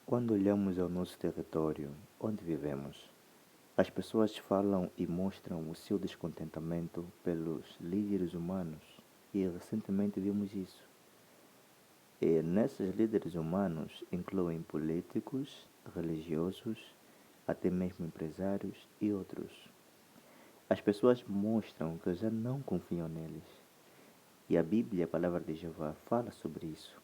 Quando olhamos ao nosso território, onde vivemos, as pessoas falam e mostram o seu descontentamento pelos líderes humanos, e recentemente vimos isso. E nesses líderes humanos incluem políticos, religiosos, até mesmo empresários e outros. As pessoas mostram que já não confiam neles. E a Bíblia, a palavra de Jeová, fala sobre isso.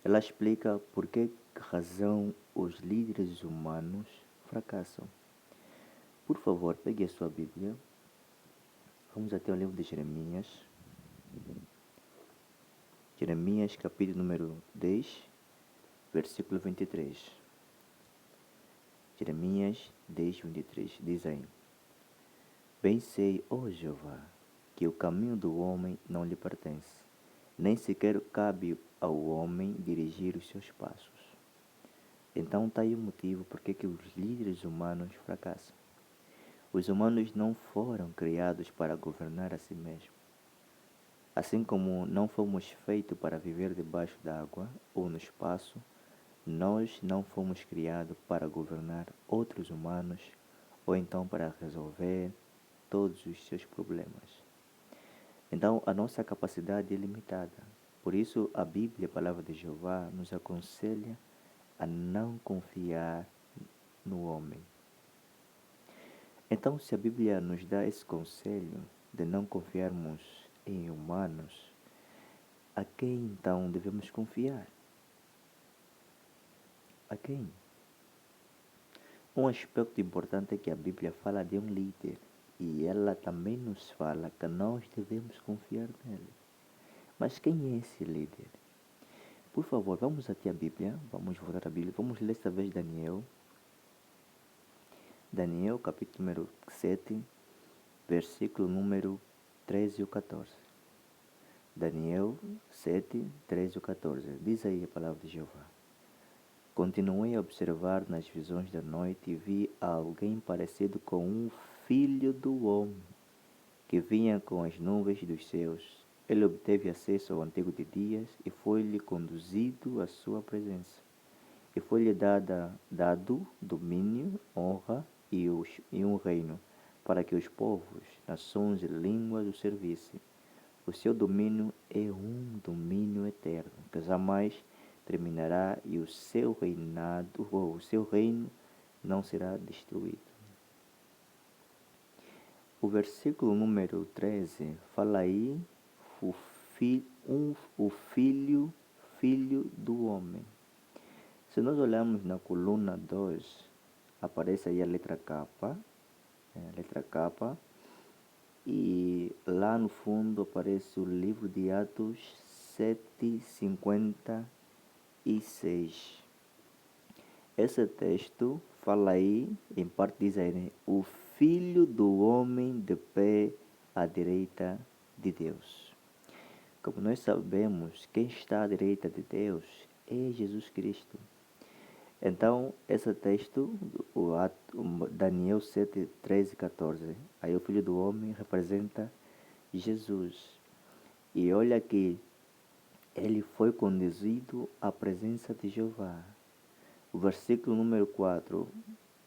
Ela explica por que razão os líderes humanos fracassam. Por favor, pegue a sua Bíblia. Vamos até o livro de Jeremias. Jeremias, capítulo número 10, versículo 23. Jeremias 10, 23. Diz aí: Bem sei, ó Jeová, que o caminho do homem não lhe pertence, nem sequer cabe ao homem dirigir os seus passos. Então está aí o motivo por que os líderes humanos fracassam. Os humanos não foram criados para governar a si mesmos. Assim como não fomos feitos para viver debaixo d'água ou no espaço, nós não fomos criados para governar outros humanos ou então para resolver todos os seus problemas. Então a nossa capacidade é limitada. Por isso a Bíblia, a palavra de Jeová, nos aconselha a não confiar no homem. Então, se a Bíblia nos dá esse conselho de não confiarmos em humanos, a quem então devemos confiar? A quem? Um aspecto importante é que a Bíblia fala de um líder e ela também nos fala que nós devemos confiar nele. Mas quem é esse líder? Por favor, vamos até a Bíblia, vamos voltar à Bíblia, vamos ler esta vez Daniel. Daniel, capítulo número 7, versículo número 13 e 14. Daniel 7, 13 e 14. Diz aí a palavra de Jeová. Continuei a observar nas visões da noite e vi alguém parecido com um filho do homem, que vinha com as nuvens dos céus. Ele obteve acesso ao Antigo de Dias e foi-lhe conduzido à sua presença. E foi-lhe dado domínio, honra e um reino, para que os povos, nações e línguas o servissem. O seu domínio é um domínio eterno, que jamais terminará, e o seu reinado, ou o seu reino, não será destruído. O versículo número 13 fala aí o filho do homem. Se nós olharmos na coluna 2, aparece aí a letra K, e lá no fundo aparece o livro de Atos 7:56. Esse texto fala aí, em parte diz aí, né? O Filho do Homem de pé à direita de Deus. Como nós sabemos, quem está à direita de Deus é Jesus Cristo. Então, esse texto, o Daniel 7, 13 e 14, aí o Filho do Homem representa Jesus. E olha que ele foi conduzido à presença de Jeová. O versículo número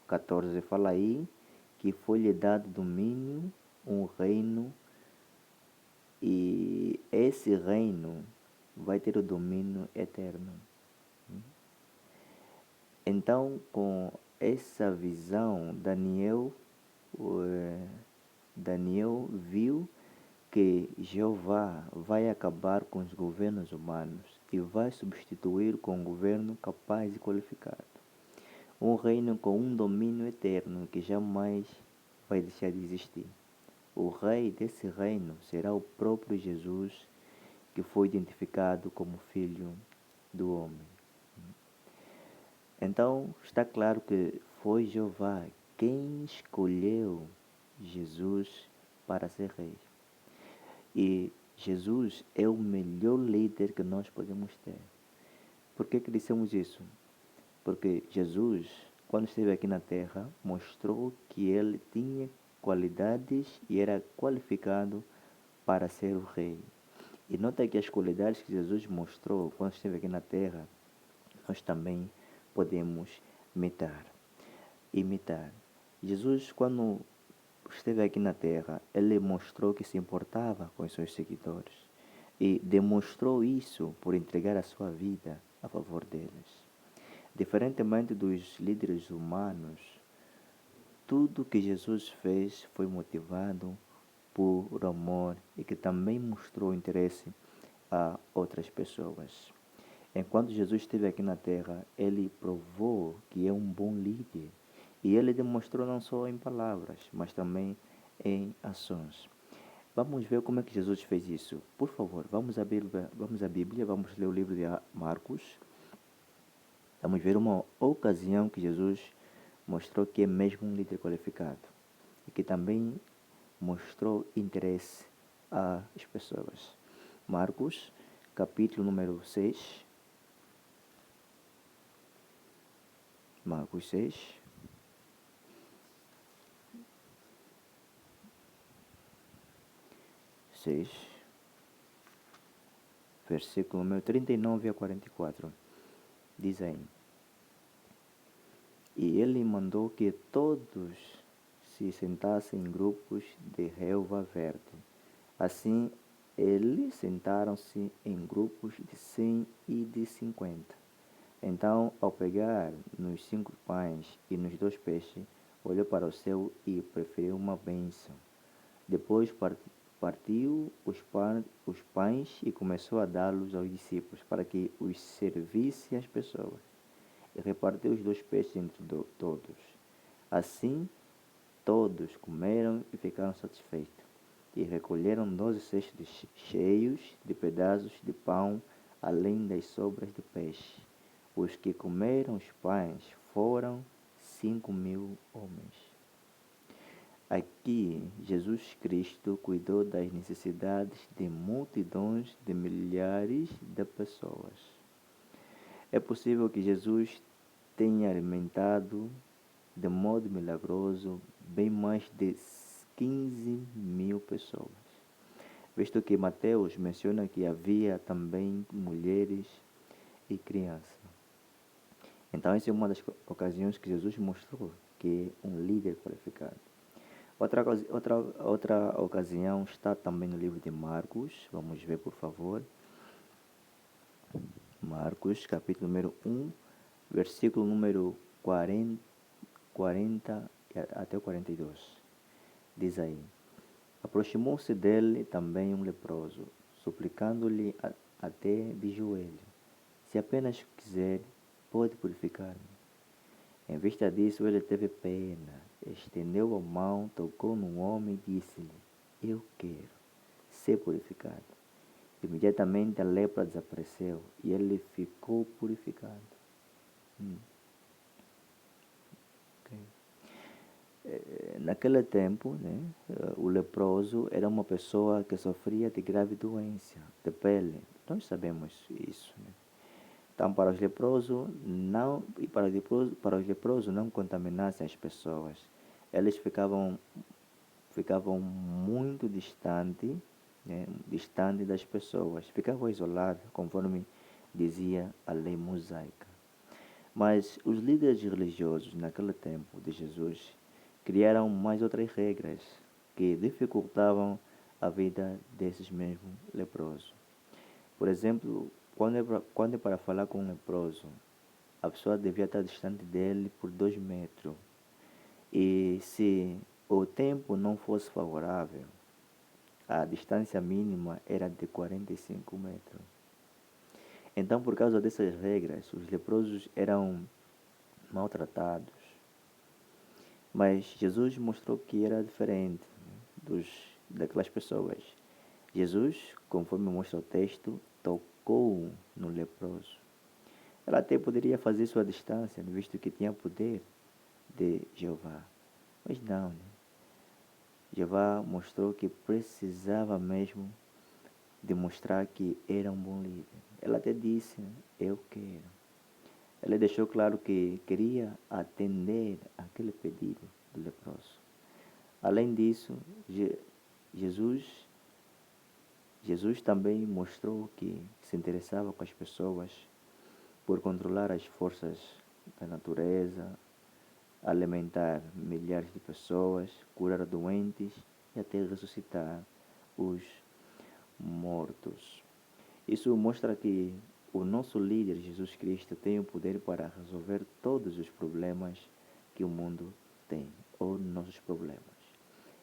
14 fala aí que foi-lhe dado domínio, um reino, e esse reino vai ter o domínio eterno. Então, com essa visão, Daniel viu que Jeová vai acabar com os governos humanos e vai substituir com um governo capaz e qualificado. Um reino com um domínio eterno que jamais vai deixar de existir. O rei desse reino será o próprio Jesus, que foi identificado como Filho do Homem. Então, está claro que foi Jeová quem escolheu Jesus para ser rei. E Jesus é o melhor líder que nós podemos ter. Por que dissemos isso? Porque Jesus, quando esteve aqui na terra, mostrou que ele tinha qualidades e era qualificado para ser o rei. E nota que as qualidades que Jesus mostrou quando esteve aqui na terra, nós também podemos imitar. Imitar. Jesus, quando esteve aqui na Terra, ele mostrou que se importava com os seus seguidores e demonstrou isso por entregar a sua vida a favor deles. Diferentemente dos líderes humanos, tudo que Jesus fez foi motivado por amor e que também mostrou interesse a outras pessoas. Enquanto Jesus esteve aqui na Terra, ele provou que é um bom líder e ele demonstrou não só em palavras, mas também em ações. Vamos ver como é que Jesus fez isso. Por favor, vamos à Bíblia, vamos ler o livro de Marcos. Vamos ver uma ocasião que Jesus mostrou que é mesmo um líder qualificado e que também mostrou interesse às pessoas. Marcos, capítulo número 6. Marcos 6. Versículo número 39 a 44. Diz aí: E ele mandou que todos se sentassem em grupos de relva verde. Assim, eles sentaram-se em grupos de 100 e de 50. Então, ao pegar nos 5 pães e nos 2 peixes, olhou para o céu e proferiu uma bênção. Depois partiu os pães e começou a dá-los aos discípulos, para que os servisse às pessoas. E repartiu os 2 peixes entre todos. Assim, todos comeram e ficaram satisfeitos. E recolheram 12 cestos cheios de pedaços de pão, além das sobras de peixe. Os que comeram os pães foram 5.000 homens. Aqui, Jesus Cristo cuidou das necessidades de multidões de milhares de pessoas. É possível que Jesus tenha alimentado de modo milagroso bem mais de 15.000 pessoas, visto que Mateus menciona que havia também mulheres e crianças. Então, essa é uma das ocasiões que Jesus mostrou que é um líder qualificado. Outra ocasião está também no livro de Marcos. Vamos ver, por favor. Marcos, capítulo número 1, versículo número 40 até o 42. Diz aí: Aproximou-se dele também um leproso, suplicando-lhe até de joelho: Se apenas quiser, pode purificar-me. Em vista disso, ele teve pena, estendeu a mão, tocou no homem e disse-lhe: Eu quero ser purificado. Imediatamente a lepra desapareceu e ele ficou purificado. Okay. Naquele tempo, o leproso era uma pessoa que sofria de grave doença de pele. Nós sabemos isso. Então, para os leprosos não contaminassem as pessoas. Eles ficavam muito distante das pessoas, ficavam isolados, conforme dizia a lei mosaica. Mas os líderes religiosos naquele tempo de Jesus criaram mais outras regras que dificultavam a vida desses mesmos leprosos. Por exemplo, quando é para falar com um leproso, a pessoa devia estar distante dele por 2 metros. E se o tempo não fosse favorável, a distância mínima era de 45 metros. Então, por causa dessas regras, os leprosos eram maltratados. Mas Jesus mostrou que era diferente daquelas pessoas. Jesus, conforme mostra o texto, tocou no leproso. Ela até poderia fazer isso à distância, visto que tinha poder de Jeová. Mas não, Jeová mostrou que precisava mesmo demonstrar que era um bom líder. Ela até disse: Eu quero. Ela deixou claro que queria atender aquele pedido do leproso. Além disso, Jesus também mostrou que se interessava com as pessoas por controlar as forças da natureza, alimentar milhares de pessoas, curar doentes e até ressuscitar os mortos. Isso mostra que o nosso líder Jesus Cristo tem o poder para resolver todos os problemas que o mundo tem, ou nossos problemas.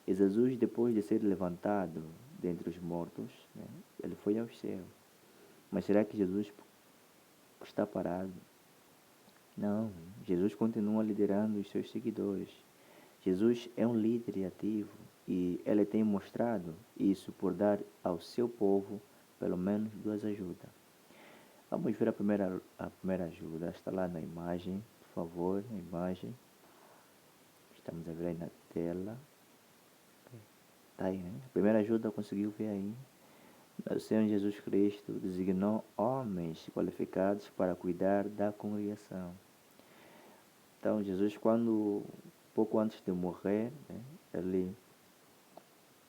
E Jesus, depois de ser levantado dentre os mortos, né, ele foi ao céu. Mas será que Jesus está parado? Não, Jesus continua liderando os seus seguidores. Jesus é um líder ativo e ele tem mostrado isso por dar ao seu povo pelo menos duas ajudas. Vamos ver a primeira ajuda. Está lá na imagem, por favor, na imagem. Estamos a ver aí na tela. Está aí, né? A primeira ajuda conseguiu ver aí. O Senhor Jesus Cristo designou homens qualificados para cuidar da congregação. Então, Jesus, pouco antes de morrer, né,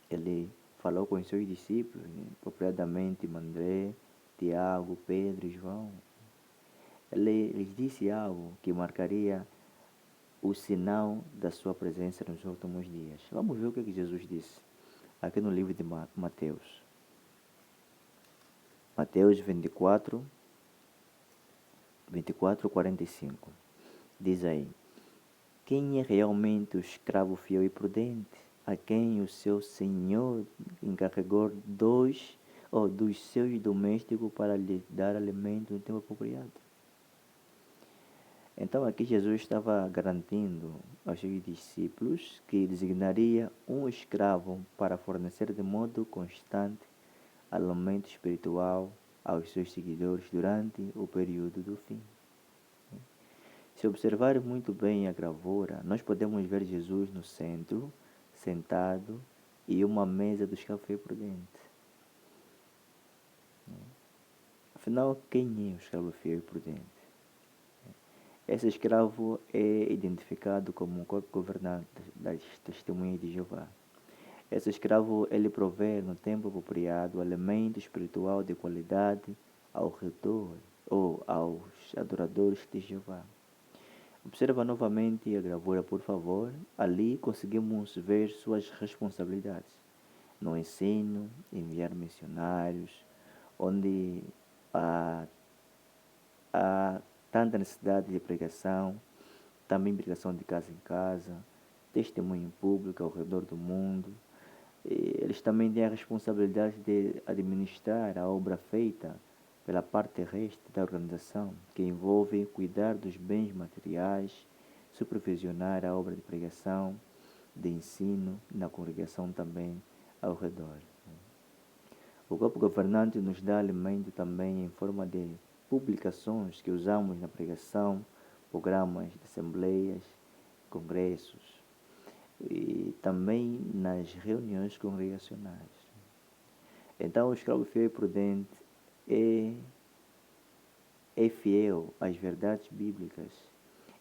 ele falou com os seus discípulos, né, propriamente André, Tiago, Pedro e João. Ele lhes disse algo que marcaria o sinal da sua presença nos últimos dias. Vamos ver o que Jesus disse aqui no livro de Mateus. Mateus 24, 45. Diz aí: quem é realmente o escravo fiel e prudente, a quem o seu senhor encarregou dos seus domésticos para lhe dar alimento no tempo apropriado? Então aqui Jesus estava garantindo aos seus discípulos que designaria um escravo para fornecer de modo constante alimento espiritual aos seus seguidores durante o período do fim. Se observar muito bem a gravura, nós podemos ver Jesus no centro, sentado, e uma mesa do escravo fiel e prudente. Afinal, quem é o escravo fiel e prudente? Esse escravo é identificado como um governante das testemunhas de Jeová. Esse escravo, ele provê no tempo apropriado alimento espiritual de qualidade ao redor ou aos adoradores de Jeová. Observa novamente a gravura, por favor. Ali conseguimos ver suas responsabilidades no ensino, enviar missionários, onde há tanta necessidade de pregação, também pregação de casa em casa, testemunho público ao redor do mundo. Eles também têm a responsabilidade de administrar a obra feita pela parte terrestre da organização, que envolve cuidar dos bens materiais, supervisionar a obra de pregação, de ensino na congregação também ao redor. O corpo governante nos dá alimento também em forma de publicações que usamos na pregação, programas de assembleias, congressos e também nas reuniões congregacionais. Então, o escravo fiel e prudente é fiel às verdades bíblicas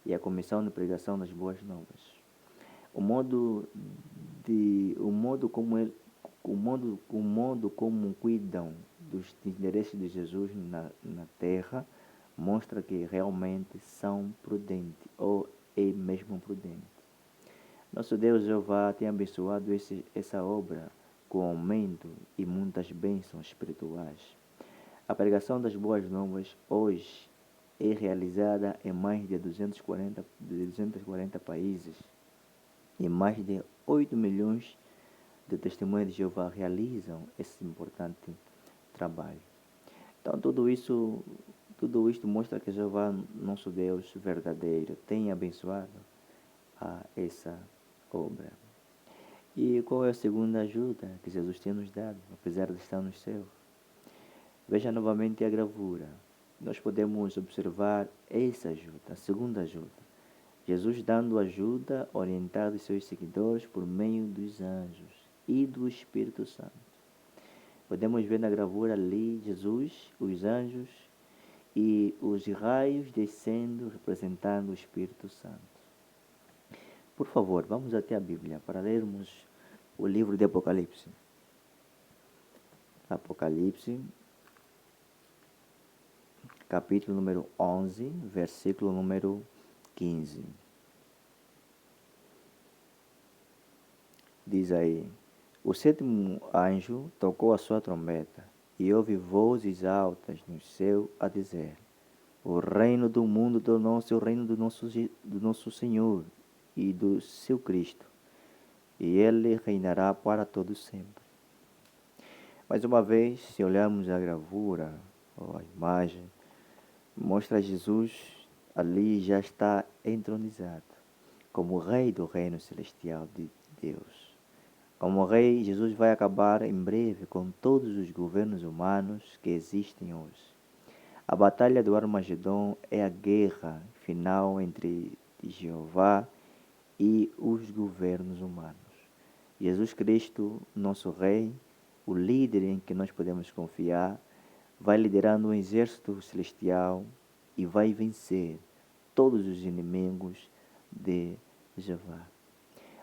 e à comissão de pregação das boas novas. O modo como cuidam dos interesses de Jesus na terra mostra que realmente são prudentes, ou é mesmo prudente. Nosso Deus Jeová tem abençoado essa obra com aumento e muitas bênçãos espirituais. A pregação das boas novas hoje é realizada em mais de 240 países e mais de 8 milhões de testemunhas de Jeová realizam esse importante trabalho. Então tudo isto mostra que Jeová, nosso Deus verdadeiro, tem abençoado essa obra. E qual é a segunda ajuda que Jesus tem nos dado, apesar de estar no céu? Veja novamente a gravura. Nós podemos observar essa ajuda, a segunda ajuda. Jesus dando ajuda, orientando os seus seguidores por meio dos anjos e do Espírito Santo. Podemos ver na gravura ali Jesus, os anjos e os raios descendo, representando o Espírito Santo. Por favor, vamos até a Bíblia para lermos o livro de Apocalipse. Apocalipse, capítulo número 11, versículo número 15. Diz aí: o sétimo anjo tocou a sua trombeta, e houve vozes altas no céu a dizer: o reino do mundo tornou-se o reino do nosso Senhor e do seu Cristo, e ele reinará para todo sempre. Mais uma vez, se olharmos a gravura ou a imagem, mostra Jesus ali já está entronizado como rei do reino celestial de Deus. Como rei, Jesus vai acabar em breve com todos os governos humanos que existem hoje. A batalha do Armagedon é a guerra final entre Jeová e os governos humanos. Jesus Cristo, nosso Rei, o líder em que nós podemos confiar, vai liderando um exército celestial e vai vencer todos os inimigos de Jeová.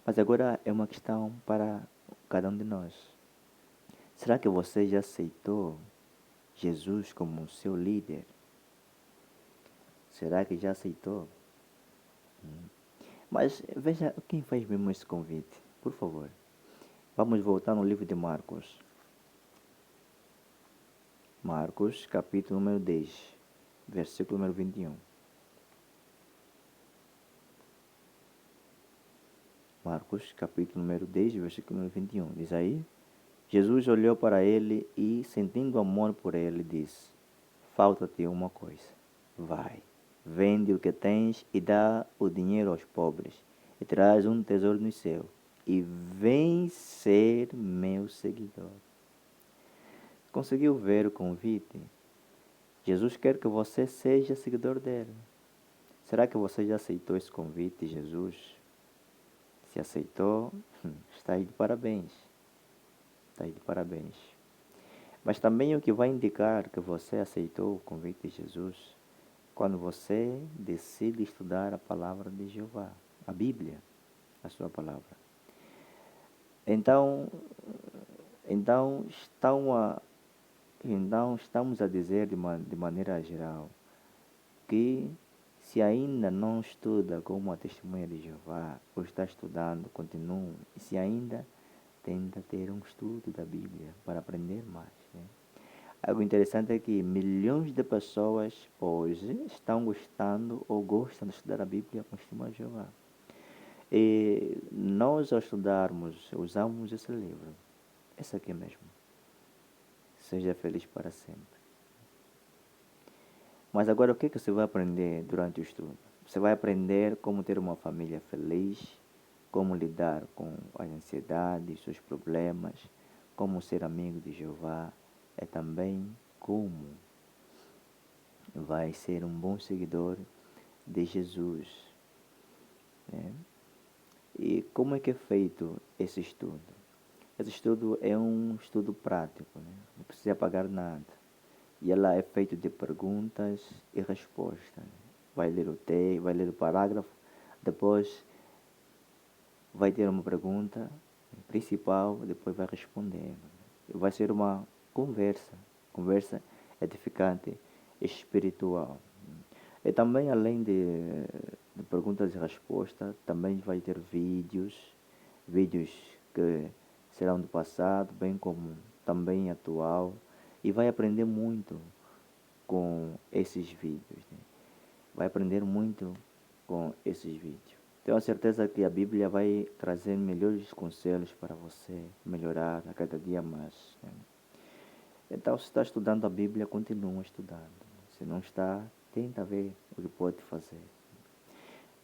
Mas agora é uma questão para cada um de nós. Será que você já aceitou Jesus como seu líder? Será que já aceitou? Mas veja quem faz mesmo esse convite, por favor. Vamos voltar no livro de Marcos. Marcos, capítulo número 10, versículo número 21. Marcos, capítulo número 10, versículo número 21. Diz aí: Jesus olhou para ele e, sentindo amor por ele, disse: falta-te uma coisa. Vai, vende o que tens e dá o dinheiro aos pobres, e terás um tesouro no céu, e vem ser meu seguidor. Conseguiu ver o convite? Jesus quer que você seja seguidor dele. Será que você já aceitou esse convite, Jesus? Se aceitou, está aí de parabéns. Está aí de parabéns. Mas também o que vai indicar que você aceitou o convite de Jesus, quando você decide estudar a palavra de Jeová, a Bíblia, a sua palavra. Então estamos a dizer de maneira geral que se ainda não estuda como a testemunha de Jeová, ou está estudando, continue. E se ainda tenta ter um estudo da Bíblia para aprender mais. Né? Algo interessante é que milhões de pessoas hoje estão gostando ou gostam de estudar a Bíblia com testemunha de Jeová. E nós, ao estudarmos, usamos esse livro. Esse aqui mesmo. Seja feliz para sempre. Mas agora o que você vai aprender durante o estudo? Você vai aprender como ter uma família feliz, como lidar com a ansiedade, seus problemas, como ser amigo de Jeová, é também como vai ser um bom seguidor de Jesus. Né? E como é que é feito esse estudo? Esse estudo é um estudo prático, né? Não precisa pagar nada. E ela é feita de perguntas e respostas. Vai ler o texto, vai ler o parágrafo, depois vai ter uma pergunta principal, depois vai responder. Vai ser uma conversa edificante, espiritual. E também, além de perguntas e respostas, também vai ter vídeos que serão do passado, bem como também atual, e vai aprender muito com esses vídeos. Né? Vai aprender muito com esses vídeos. Tenho a certeza que a Bíblia vai trazer melhores conselhos para você melhorar a cada dia mais. Né? Então, se está estudando a Bíblia, continua estudando. Se não está, tenta ver o que pode fazer.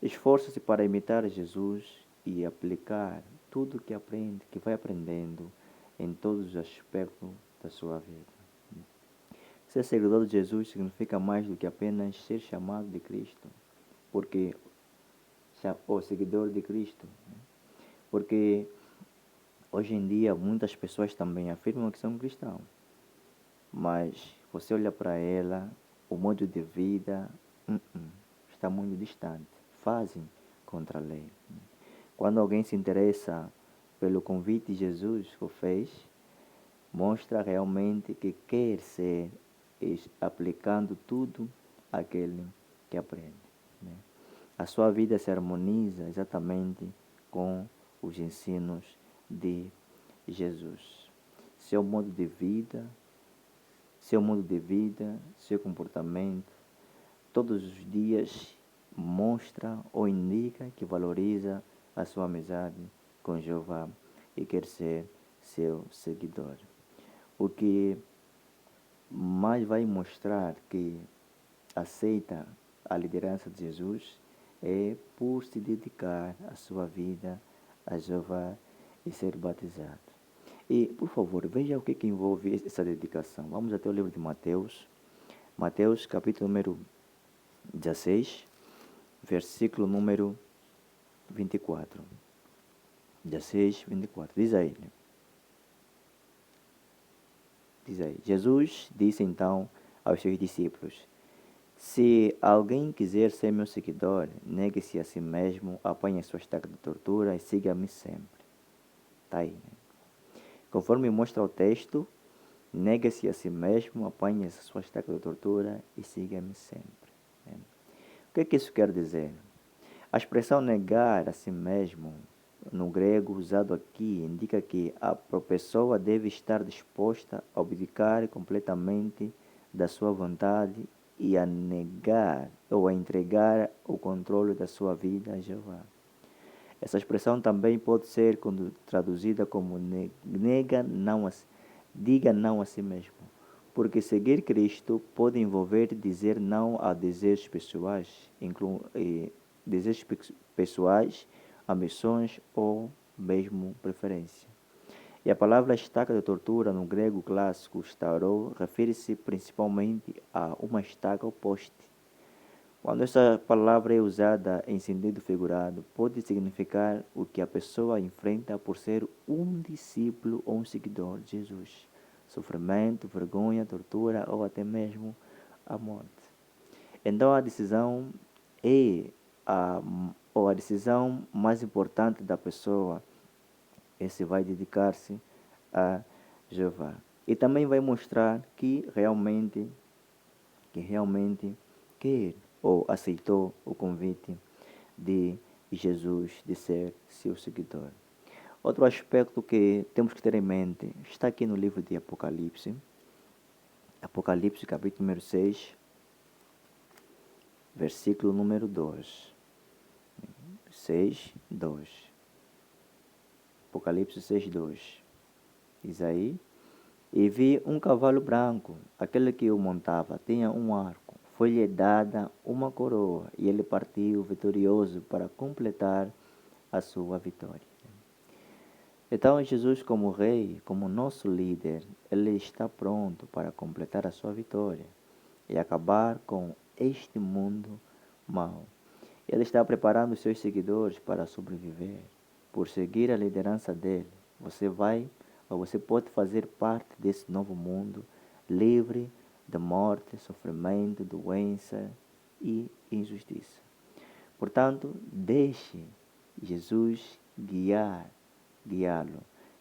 Esforça-se para imitar Jesus e aplicar tudo que aprende, que vai aprendendo em todos os aspectos da sua vida. Ser seguidor de Jesus significa mais do que apenas ser chamado de Cristo, ou seguidor de Cristo, porque hoje em dia muitas pessoas também afirmam que são cristãos, mas você olha para ela, o modo de vida está muito distante, fazem contra a lei. Quando alguém se interessa pelo convite de Jesus que fez, mostra realmente que quer ser aplicando tudo aquele que aprende. Né? a sua vida se harmoniza exatamente com os ensinos de Jesus. Seu modo de vida, seu comportamento, todos os dias mostra ou indica que valoriza a sua amizade com Jeová e quer ser seu seguidor. O que mais vai mostrar que aceita a liderança de Jesus é por se dedicar a sua vida a Jeová e ser batizado. E, por favor, veja o que envolve essa dedicação. Vamos até o livro de Mateus. Mateus, capítulo número 16, versículo número 24. 16, 24. Diz aí. Jesus disse então aos seus discípulos: se alguém quiser ser meu seguidor, negue-se a si mesmo, apanhe a sua estaca de tortura e siga-me sempre. Está aí. Conforme mostra o texto, negue-se a si mesmo, apanhe a sua estaca de tortura e siga-me sempre. O que isso quer dizer? A expressão negar a si mesmo, no grego usado aqui, indica que a pessoa deve estar disposta a abdicar completamente da sua vontade e a negar ou a entregar o controle da sua vida a Jeová. Essa expressão também pode ser traduzida como diga não a si mesmo, porque seguir Cristo pode envolver dizer não a desejos pessoais, ambições ou mesmo preferência. E a palavra estaca de tortura no grego clássico starou refere-se principalmente a uma estaca ou poste. Quando essa palavra é usada em sentido figurado, pode significar o que a pessoa enfrenta por ser um discípulo ou um seguidor de Jesus: sofrimento, vergonha, tortura ou até mesmo a morte. Então a decisão a decisão mais importante da pessoa é se vai dedicar-se a Jeová. E também vai mostrar que realmente quer ou aceitou o convite de Jesus de ser seu seguidor. Outro aspecto que temos que ter em mente está aqui no livro de Apocalipse. Apocalipse, capítulo número 6, versículo número 2. 6, 2. Apocalipse 6, 2. Diz aí: e vi um cavalo branco, aquele que o montava tinha um arco, foi-lhe dada uma coroa, e ele partiu vitorioso para completar a sua vitória. Então Jesus, como rei, como nosso líder, ele está pronto para completar a sua vitória e acabar com este mundo mau. Ele está preparando os seus seguidores para sobreviver. Por seguir a liderança dele, você pode fazer parte desse novo mundo livre de morte, sofrimento, doença e injustiça. Portanto, deixe Jesus guiá-lo.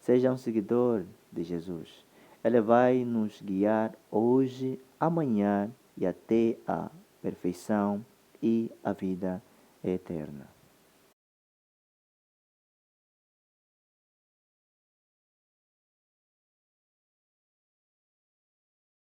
Seja um seguidor de Jesus. Ele vai nos guiar hoje, amanhã e até a perfeição e a vida eterna.